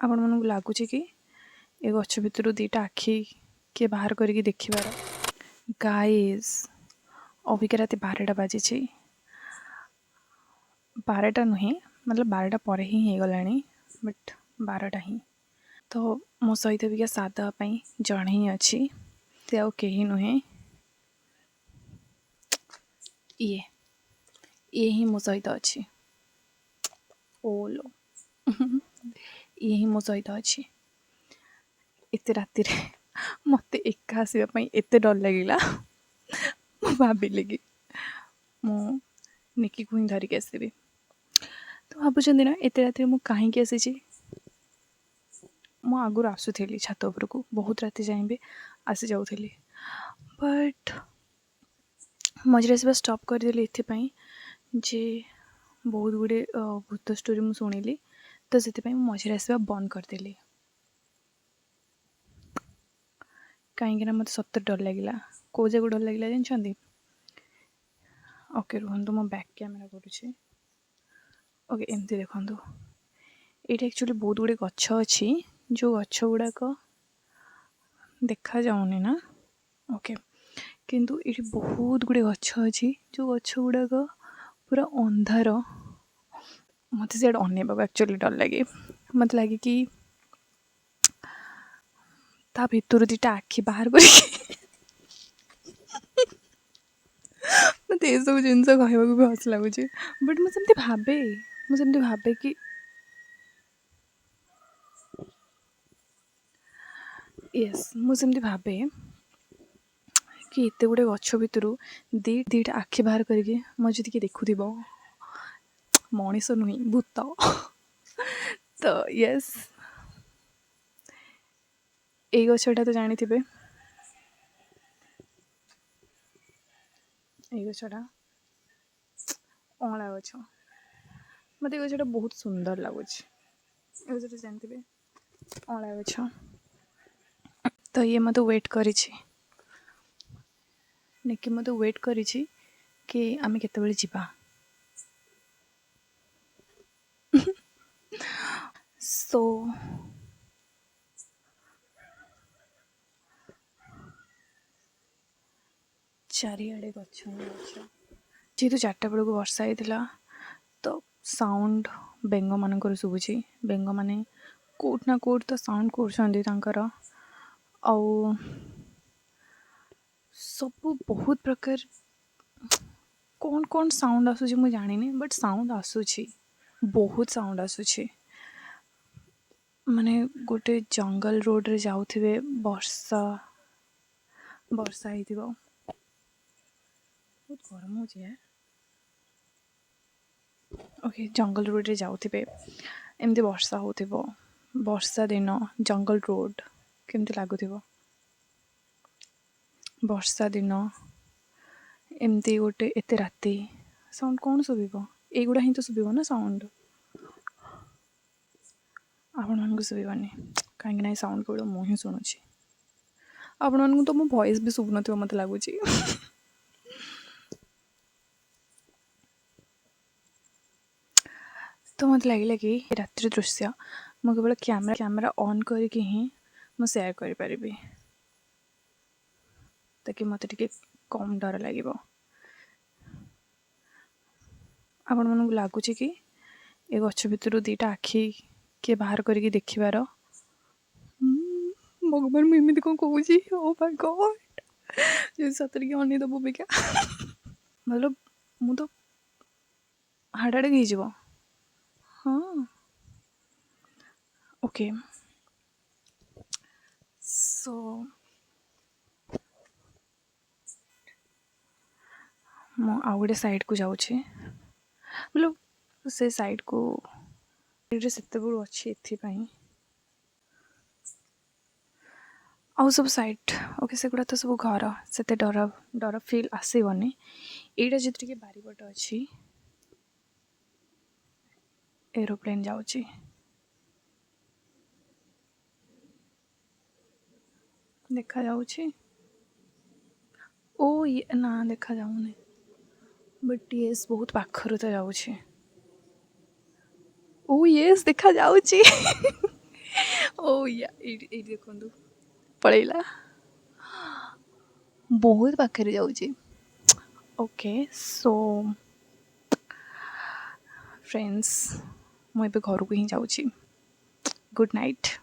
ଆପଣମାନଙ୍କୁ ଲାଗୁଛି କି ଏ ଗଛ ଭିତରୁ ଦୁଇଟା ଆଖି କିଏ ବାହାର କରିକି ଦେଖିବାର? ଗାଇସ୍, ଅବିକା ରାତି 12ଟା ବାଜିଛି। 12ଟା ନୁହେଁ, मतलब 12ଟା ପରେ ହିଁ ହେଇଗଲାଣି, ବଟ୍ 12ଟା ହିଁ। ତ ମୋ ସହିତ ଅବିକା ସାଦ୍ ଦେବା ପାଇଁ ଜଣେ ହିଁ ଅଛି। ସେ ଆଉ କେହି ନୁହେଁ, ଇଏ ହିଁ ମୋ ସହିତ ଅଛି। ଓଲୋ ଇଏ ହିଁ ମୋ ସହିତ ଅଛି। ଏତେ ରାତିରେ ମୋତେ ଏକା ଆସିବା ପାଇଁ ଏତେ ଡର ଲାଗିଲା। ମୁଁ ଭାବିଲି କି ମୁଁ ନିକିକୁ ହିଁ ଧରିକି ଆସିବି। ତ ଭାବୁଛନ୍ତି ନା ଏତେ ରାତିରେ ମୁଁ କାହିଁକି ଆସିଛି? ମୁଁ ଆଗରୁ ଆସୁଥିଲି ଛାତ ଉପରକୁ, ବହୁତ ରାତି ଯାଏଁ ବି ଆସିଯାଉଥିଲି, ବଟ୍ ମଝିରେ ଆସିବା ଷ୍ଟପ୍ କରିଦେଲି ଏଥିପାଇଁ ଯେ ବହୁତ ଗୁଡ଼ିଏ ଭୂତ ଷ୍ଟୋରି ମୁଁ ଶୁଣିଲି, ତ ସେଥିପାଇଁ ମୁଁ ମଝିରେ ଆସିବା ବନ୍ଦ କରିଦେଲି। କାହିଁକିନା ମୋତେ ସତରେ ଡର ଲାଗିଲା। କେଉଁ ଯାକୁ ଡର ଲାଗିଲା ଜାଣିଛନ୍ତି? ଓକେ ରୁହନ୍ତୁ, ମୁଁ ବ୍ୟାକ୍ କ୍ୟାମେରା କରୁଛି। ଓକେ, ଏମିତି ଦେଖନ୍ତୁ, ଏଇଠି ଆକ୍ଚୁଆଲି ବହୁତ ଗୁଡ଼ିଏ ଗଛ ଅଛି, ଯେଉଁ ଗଛ ଗୁଡ଼ାକ ଦେଖାଯାଉନି ନା? ଓକେ, କିନ୍ତୁ ଏଇଠି ବହୁତ ଗୁଡ଼ିଏ ଗଛ ଅଛି, ଯେଉଁ ଗଛ ଗୁଡ଼ାକ ପୁରା ଅନ୍ଧାର। ମୋତେ ସିଆଡ଼େ ଅନେଇବାକୁ ଆକ୍ଚୁଆଲି ଡର ଲାଗେ। ମୋତେ ଲାଗେ କି ତା ଭିତରୁ ଦୁଇଟା ଆଖି ବାହାର କରିକି ମୋତେ ଏସବୁ ଜିନିଷ କହିବାକୁ ବି ହସ ଲାଗୁଛି, ବଟ୍ ମୁଁ ସେମିତି ଭାବେ କି ମୁଁ ସେମିତି ଭାବେ କି ଏତେ ଗୁଡ଼ିଏ ଗଛ ଭିତରୁ ଦିଟା ଆଖି ବାହାର କରିକି ମୋ ଯଦି କିଏ ଦେଖୁଥିବ, ମଣିଷ ନୁହେଁ ଭୂତ। ତ ଏଇ ଗଛଟା ତ ଜାଣିଥିବେ, ଏଇ ଗଛଟା ଅଁଳା ଗଛ। ମୋତେ ଏ ଗଛଟା ବହୁତ ସୁନ୍ଦର ଲାଗୁଛି। ଏ ଗଛଟା ଜାଣିଥିବେ, ଅଁଳା ଗଛ। ତ ଇଏ ମୋତେ ୱେଟ୍ କରିଛି, ନିକି ମୋତେ ୱେଟ୍ କରିଛି କି ଆମେ କେତେବେଳେ ଯିବା। ସୋ ଚାରିଆଡ଼େ ଗଛ ହିଁ ଗଛ। ଯେହେତୁ 4ଟା ବେଳକୁ ବର୍ଷା ହେଇଥିଲା, ତ ସାଉଣ୍ଡ ବେଙ୍ଗମାନଙ୍କର ଶୁଭୁଛି। ବେଙ୍ଗମାନେ କେଉଁଠି ନା କେଉଁଠି ତ ସାଉଣ୍ଡ କରୁଛନ୍ତି ତାଙ୍କର, ଆଉ ସବୁ ବହୁତ ପ୍ରକାର କ'ଣ ସାଉଣ୍ଡ ଆସୁଛି ମୁଁ ଜାଣିନି, ବଟ୍ ସାଉଣ୍ଡ ଆସୁଛି, ବହୁତ ସାଉଣ୍ଡ ଆସୁଛି। ମାନେ ଗୋଟେ ଜଙ୍ଗଲ ରୋଡ଼ରେ ଯାଉଥିବେ, ବର୍ଷା ହେଇଥିବ, ବହୁତ ଗରମ ହେଉଛି। ଓକେ, ଜଙ୍ଗଲ ରୋଡ଼ରେ ଯାଉଥିବେ, ଏମିତି ବର୍ଷା ହେଉଥିବ, ବର୍ଷା ଦିନ ଜଙ୍ଗଲ ରୋଡ଼ କେମିତି ଲାଗୁଥିବ? ବର୍ଷା ଦିନ ଏମିତି ଗୋଟେ ଏତେ ରାତି ସାଉଣ୍ଡ କ'ଣ ଶୁଭିବ? ଏଇଗୁଡ଼ା ହିଁ ତ ଶୁଭିବ ନା ସାଉଣ୍ଡ। ଆପଣମାନଙ୍କୁ ଶୁଭିବନି, କାହିଁକି ନା ଏ ସାଉଣ୍ଡ କେବଳ ମୁଁ ହିଁ ଶୁଣୁଛି। ଆପଣମାନଙ୍କୁ ତ ମୋ ଭଏସ୍ ବି ଶୁଭୁନଥିବ ମୋତେ ଲାଗୁଛି। ତ ମୋତେ ଲାଗିଲା କି ରାତିର ଦୃଶ୍ୟ ମୁଁ କେବଳ କ୍ୟାମେରା ଅନ୍ କରିକି ହିଁ ମୁଁ ସେୟାର କରିପାରିବି, ତାକି ମୋତେ ଟିକେ କମ୍ ଡର ଲାଗିବ। ଆପଣମାନଙ୍କୁ ଲାଗୁଛି କି ଏ ଗଛ ଭିତରୁ ଦୁଇଟା ଆଖି କିଏ ବାହାର କରିକି ଦେଖିବାର? ଭଗବାନ, ମୁଁ ଏମିତି କ'ଣ କହୁଛି? ଓ ମାଇ ଗଡ୍, ଯଦି ସତରେ କି ଅନେଇଦେବ ଅବିକା, ଭଲ ମୁଁ ତ ହାର୍ଟ ଆଟାକ୍ ହେଇଯିବ। ହଁ, ଓକେ। ସୋ ମୁଁ ଆଉ ଗୋଟେ ସାଇଡ଼୍କୁ ଯାଉଛି, ସେ ସାଇଡ଼୍କୁ ସେତେବେଳୁ ଅଛି ଏଥିପାଇଁ। ଆଉ ସବୁ ସାଇଟ୍ ଓକେ, ସେଗୁଡ଼ା ତ ସବୁ ଘର, ସେତେ ଡର ଫିଲ୍ ଆସିବନି। ଏଇଟା ଯଦି ଟିକେ ବାରିପଟ ଅଛି, ଏରୋପ୍ଲେନ୍ ଯାଉଛି, ଦେଖାଯାଉଛି। ଓ ନା, ଦେଖାଯାଉନି, ବଟ୍ ବହୁତ ପାଖରୁ ତ ଯାଉଛି। ଓ ଦେଖାଯାଉଛି। ଓ ୟା ଏଇଠି ଦେଖନ୍ତୁ ପଳେଇଲା ବହୁତ ପାଖରେ ଯାଉଛି। ଓକେ ସୋ ଫ୍ରେଣ୍ଡସ୍ ମୁଁ ଏବେ ଘରକୁ ହିଁ ଯାଉଛି। Good night.